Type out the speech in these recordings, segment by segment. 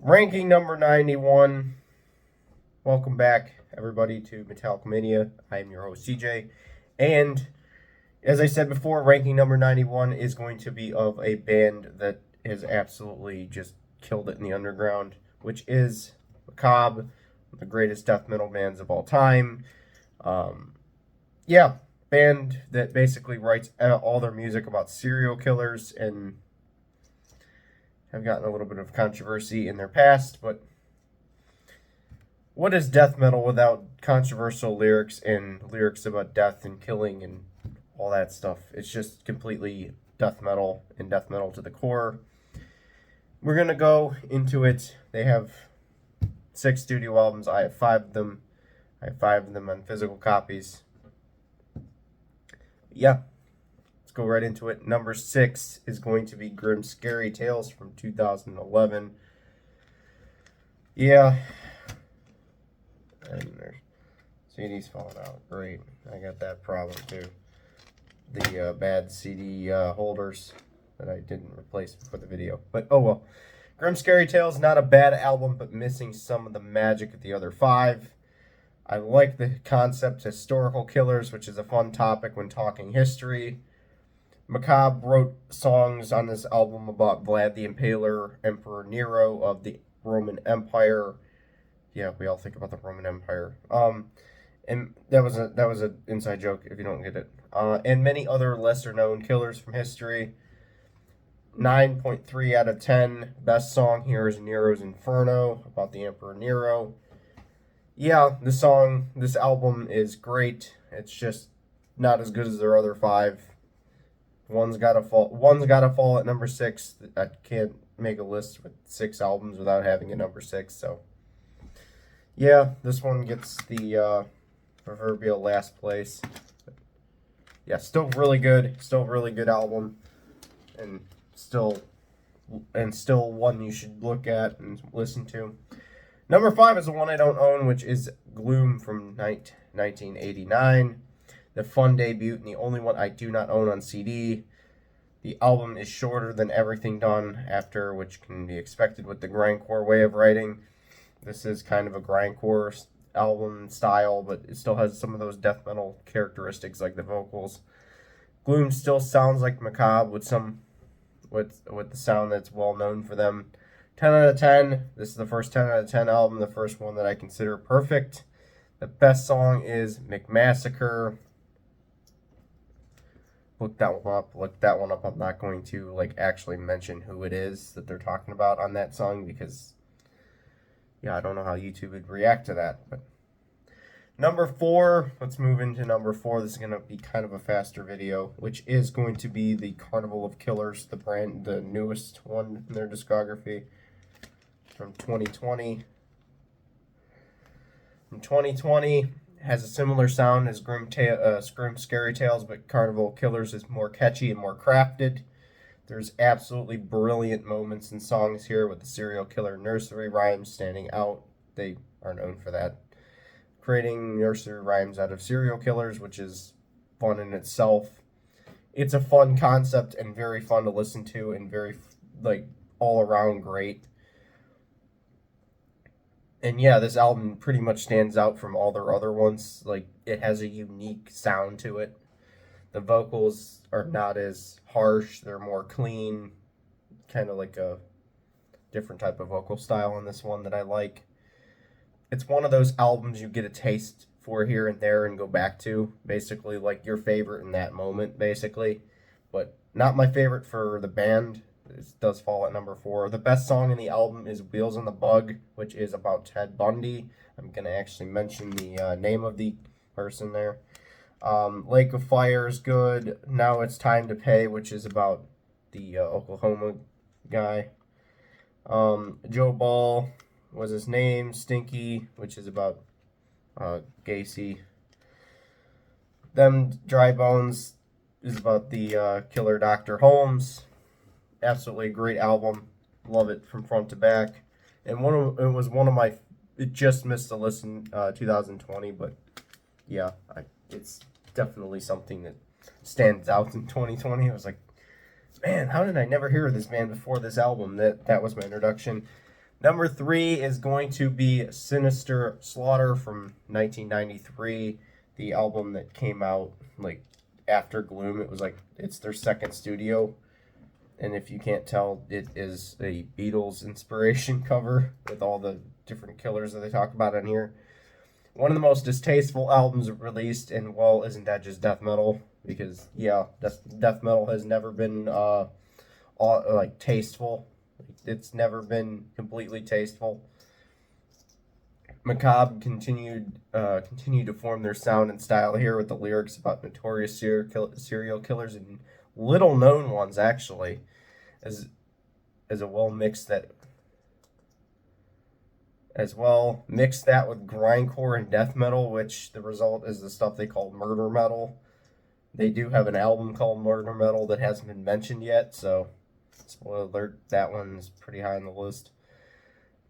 Ranking number 91. Welcome back, everybody, to Metallica Mania. I am your host, CJ. And as I said before, ranking number 91 is going to be of a band that has absolutely just killed it in the underground, which is Macabre, the greatest death metal bands of all time. Band that basically writes all their music about serial killers and have gotten a little bit of controversy in their past, but what is death metal without controversial lyrics and lyrics about death and killing and all that stuff? It's just completely death metal and death metal to the core. We're going to go into it. They have 6 studio albums. I have 5 of them. I have 5 of them on physical copies. Yeah. Let's go right into it. Number 6 is going to be Grim Scary Tales from 2011. Yeah. And their CD's falling out. Great. I got that problem too. The bad CD holders that I didn't replace for the video. But oh well. Grim Scary Tales, not a bad album, but missing some of the magic of the other 5. I like the concept historical killers, which is a fun topic when talking history. Macabre wrote songs on this album about Vlad the Impaler, Emperor Nero of the Roman Empire. Yeah, we all think about the Roman Empire. And that was an inside joke if you don't get it. And many other lesser known killers from history. 9.3 out of 10. Best song here is Nero's Inferno, about the Emperor Nero. Yeah, this album is great. It's just not as good as their other 5. One's gotta fall at number 6. I can't make a list with 6 albums without having a number 6, so yeah, this one gets the proverbial last place. Yeah, still really good album, and still one you should look at and listen to. Number 5 is the one I don't own, which is Gloom from 1989. The fun debut, and the only one I do not own on CD. The album is shorter than everything done after, which can be expected with the grindcore way of writing. This is kind of a grindcore album style, but it still has some of those death metal characteristics like the vocals. Gloom still sounds like Macabre with the sound that's well known for them. 10 out of 10. This is the first 10 out of 10 album, the first one that I consider perfect. The best song is McMassacre. Look that one up. I'm not going to actually mention who it is that they're talking about on that song because yeah, I don't know how YouTube would react to that. But number 4, let's move into number 4. This is going to be kind of a faster video, which is going to be the Carnival of Killers, the newest one in their discography from 2020. From 2020, has a similar sound as Grim Scary Tales, but Carnival Killers is more catchy and more crafted. There's absolutely brilliant moments and songs here with the serial killer nursery rhymes standing out. They are known for that. Creating nursery rhymes out of serial killers, which is fun in itself. It's a fun concept and very fun to listen to and very all around great. And yeah, this album pretty much stands out from all their other ones. It has a unique sound to it. The vocals are not as harsh. They're more clean. Kind of like a different type of vocal style on this one that I like. It's one of those albums you get a taste for here and there and go back to. Basically, like your favorite in that moment, basically. But not my favorite for the band. It does fall at number 4. The best song in the album is Wheels on the Bug, which is about Ted Bundy. I'm going to actually mention the name of the person there. Lake of Fire is good. Now It's Time to Pay, which is about the Oklahoma guy. Joe Ball was his name. Stinky, which is about Gacy. Them Dry Bones is about the killer Dr. Holmes. Absolutely a great album. Love it from front to back. And it just missed a listen 2020, but yeah, it's definitely something that stands out in 2020. I was like, man, how did I never hear of this band before this album? That was my introduction. Number 3 is going to be Sinister Slaughter from 1993, the album that came out like after Gloom. It was like it's their second studio, and if you can't tell, it is a Beatles inspiration cover with all the different killers that they talk about on here. One of the most distasteful albums released, and well, isn't that just death metal? Because yeah, death metal has never been like tasteful. It's never been completely tasteful. Macabre continued to form their sound and style here with the lyrics about notorious serial killers and little known ones actually, as a well mixed that as well. Mix that with grindcore and death metal, which the result is the stuff they call murder metal. They do have an album called Murder Metal that hasn't been mentioned yet, so spoiler alert, that one's pretty high on the list.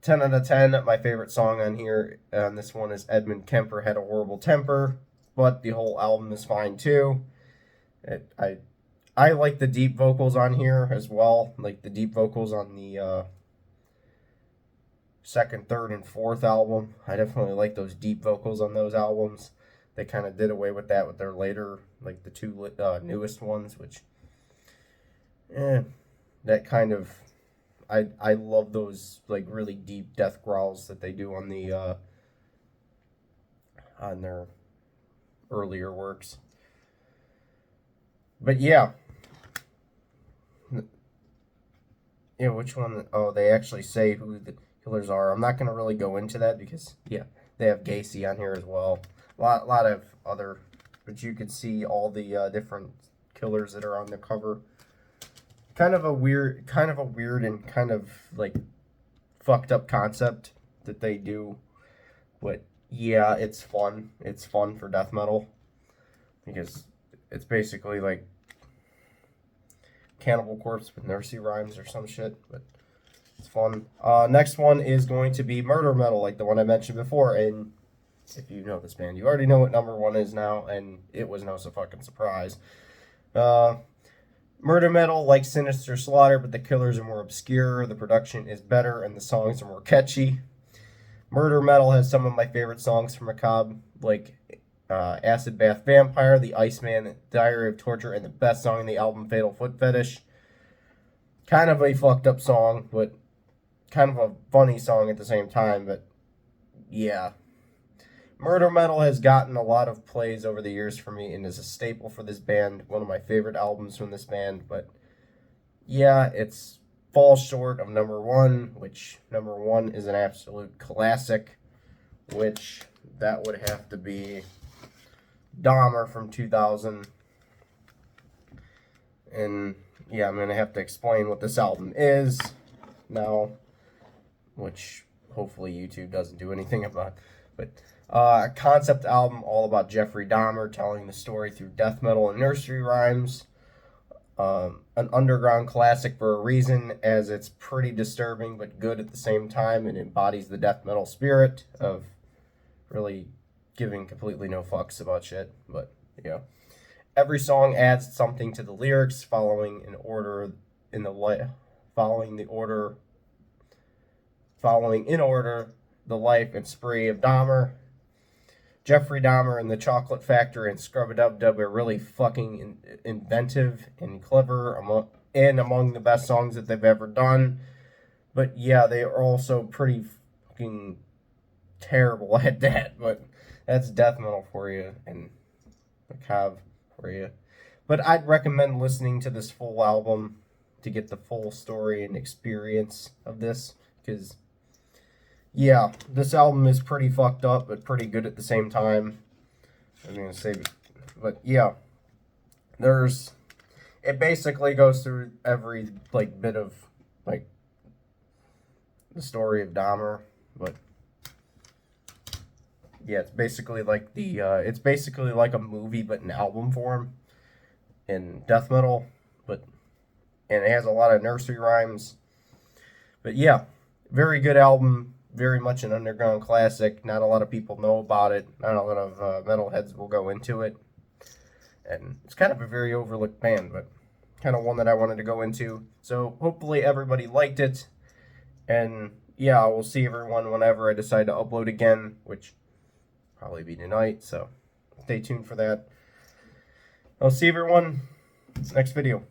10 out of 10, my favorite song on here, on this one is Edmund Kemper Had a Horrible Temper, but the whole album is fine too. I like the deep vocals on here as well, like the deep vocals on the second, third, and fourth album. I definitely like those deep vocals on those albums. They kind of did away with that with their later, like the two newest ones, which, that kind of, I love those like really deep death growls that they do on the on their earlier works. But yeah. Yeah, which one? Oh, they actually say who the killers are. I'm not going to really go into that because, yeah, they have Gacy on here as well. A lot of other, but you can see all the different killers that are on the cover. Kind of a weird and kind of like fucked up concept that they do. But yeah, it's fun. It's fun for death metal because it's basically like Cannibal Corpse with nursery rhymes or some shit, but it's fun. Next one is going to be Murder Metal, like the one I mentioned before, and if you know this band, you already know what number 1 is now, and it was no fucking surprise. Murder Metal, like Sinister Slaughter, but the killers are more obscure, the production is better, and the songs are more catchy. Murder Metal has some of my favorite songs from Macabre, like Acid Bath Vampire, The Iceman, Diary of Torture, and the best song in the album, Fatal Foot Fetish. Kind of a fucked up song, but kind of a funny song at the same time, but yeah. Murder Metal has gotten a lot of plays over the years for me and is a staple for this band, one of my favorite albums from this band, but yeah, it's falls short of number 1, which number 1 is an absolute classic, which that would have to be Dahmer from 2000. And yeah, I'm going to have to explain what this album is now, which hopefully YouTube doesn't do anything about. But a concept album all about Jeffrey Dahmer telling the story through death metal and nursery rhymes. An underground classic for a reason, as it's pretty disturbing but good at the same time and embodies the death metal spirit of really giving completely no fucks about shit. But yeah, every song adds something to the lyrics, following in order the life and spree of Dahmer. Jeffrey Dahmer and the Chocolate Factory and Scrub-a-Dub-Dub are really fucking inventive and clever among the best songs that they've ever done. But yeah, they are also pretty fucking terrible at that. But that's death metal for you and Macabre for you. But I'd recommend listening to this full album to get the full story and experience of this, because yeah, this album is pretty fucked up, but pretty good at the same time. I'm gonna say, but yeah, it basically goes through every like bit of like the story of Dahmer, but yeah, it's basically like it's basically like a movie but in album form in death metal, and it has a lot of nursery rhymes. But yeah, very good album. Very much an underground classic. Not a lot of people know about it. Not a lot of metalheads will go into it. And it's kind of a very overlooked band, but kind of one that I wanted to go into. So hopefully everybody liked it. And yeah, we'll see everyone whenever I decide to upload again, which probably be tonight, so stay tuned for that. I'll see everyone next video.